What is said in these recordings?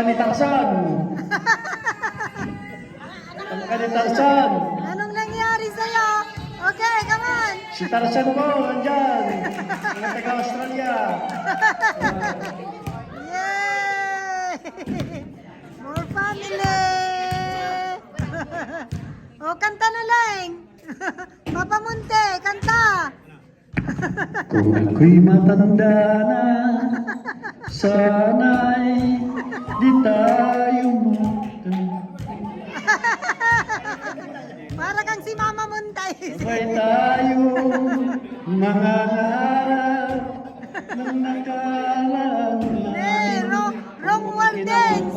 ni Tarzan. Kamukha ni Tarzan. Anong nangyari sa'yo? Okay, come on. Si Tarzan mo, nandyan. Mga taga-Australia. Yay! More family! O, kanta na lang. Papa Munte, kanta. Kung ako'y matanda na, sana'y di tayo Para kang si Mama Muntay. sabay tayong mga ngarap ng nakalang Eh, wrong wordings.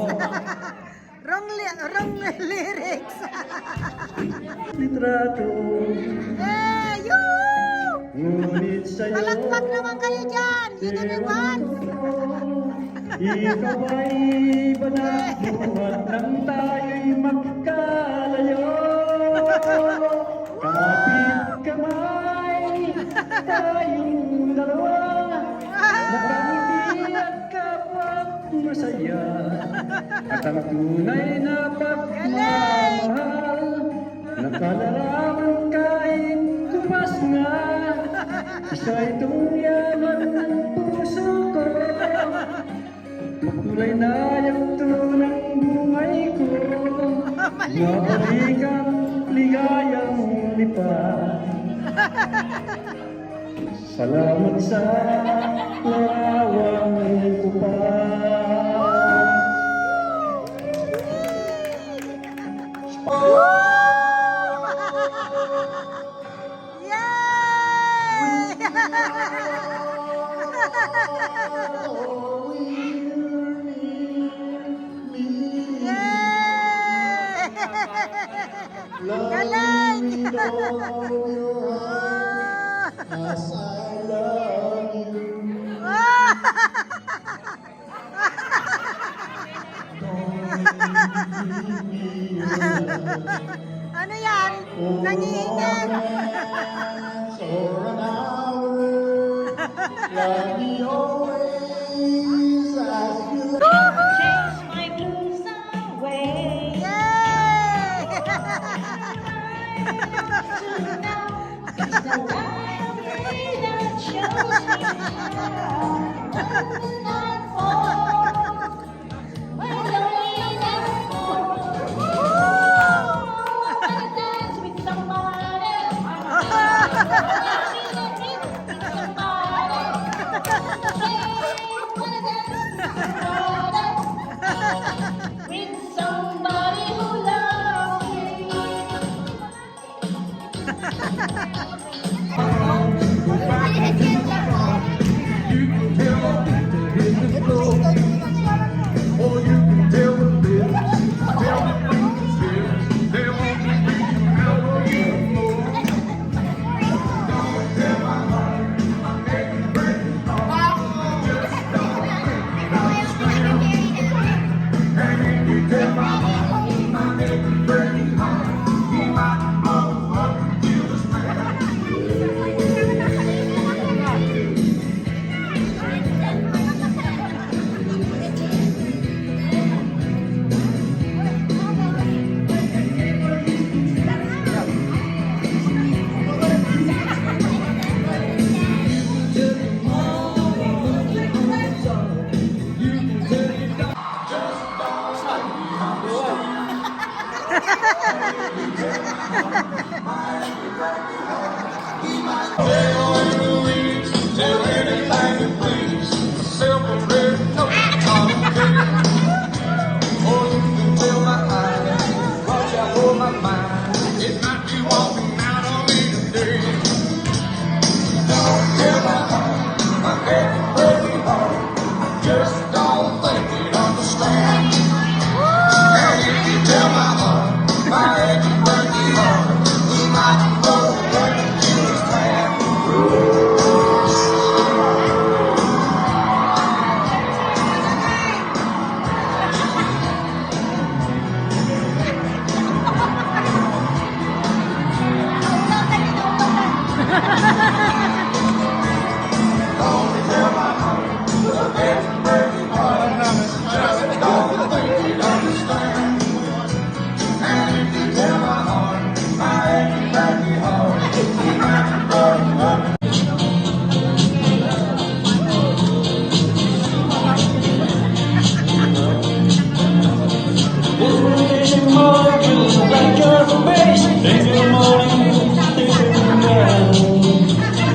wrong lyrics. litrato. Eh, yoo! Ngunit sa'yo, Palakpak naman kayo dyan. Yun na naman. ikaw ay banabuhat nang tayo'y magkalayo. Kapit kamay, tayong dalawa, nakangiti at kapwat masaya. At ang tunay na pagmamahal, nakalarawan kahit tumas na. Isa itong yaman ng puso ko, makulay na yugto ng buhay ko. Nabalik ang ligayang lipat. Salamat sa larawang kupal. Yay! Galing! As I love you. Ano yan? Nangihingan? For an hour, love me always as you Chase my blues away. Yay! It's the light that shows me how. When the night falls, when loneliness falls, I dance with somebody. I dance with somebody. In the morning,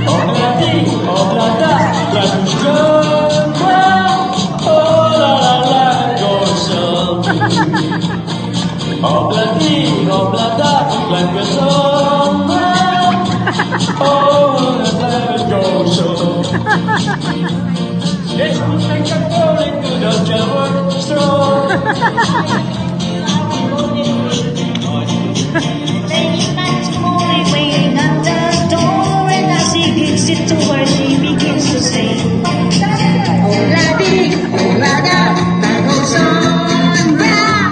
obladi, oblada, life is good, well, oh la la la, goes on. Obladi, oblada, life is on, well, oh life goes on. It's like I'm falling to the jungle strong. Late night morning, waiting at the door, and as he gets it towards, he begins to say, "Obladi, oblada, that goes on, yeah."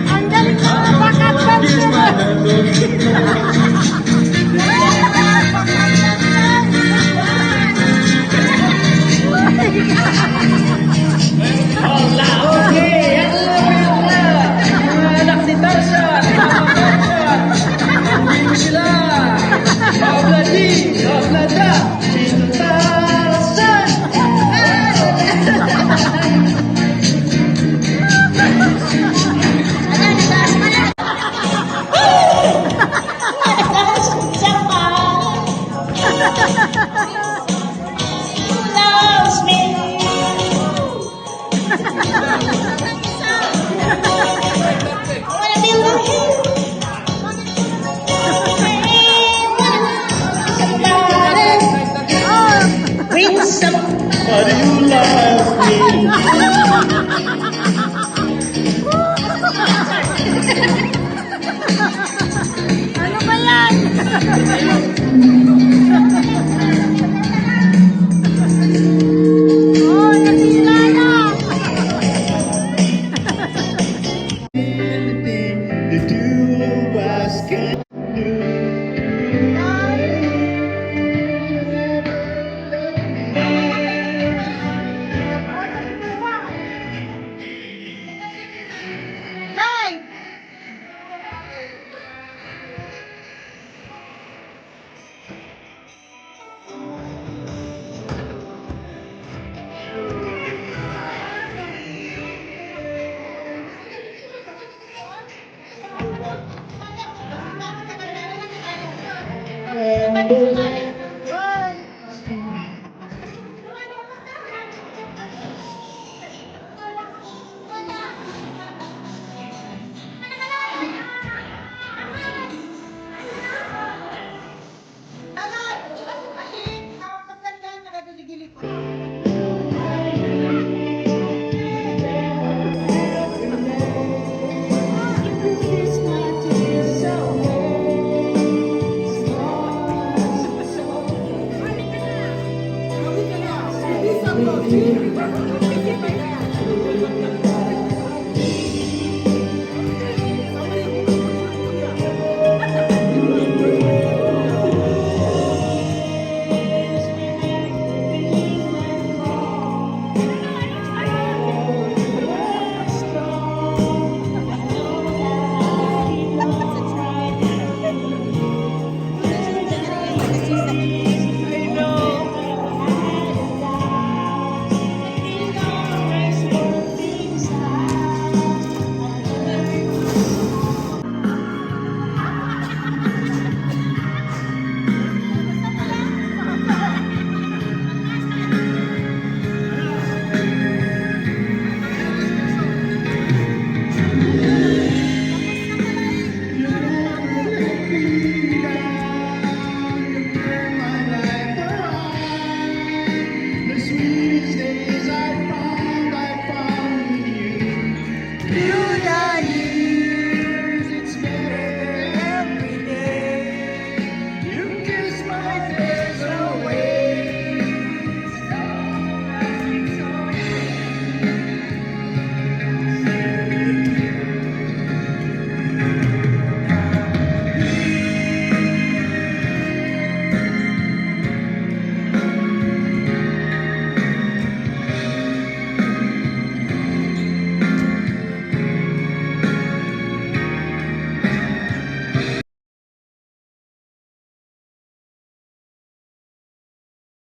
Ang galing na bakat Hola, okay, anak ni Tarzan, nandito sila. Obladi, oblada, Tito Tarzan. Loves me. Wanna be with you. Somebody bring somebody who loves me. Ano ba yan? Oh, nasira na. The two of us can Hey! Thank you.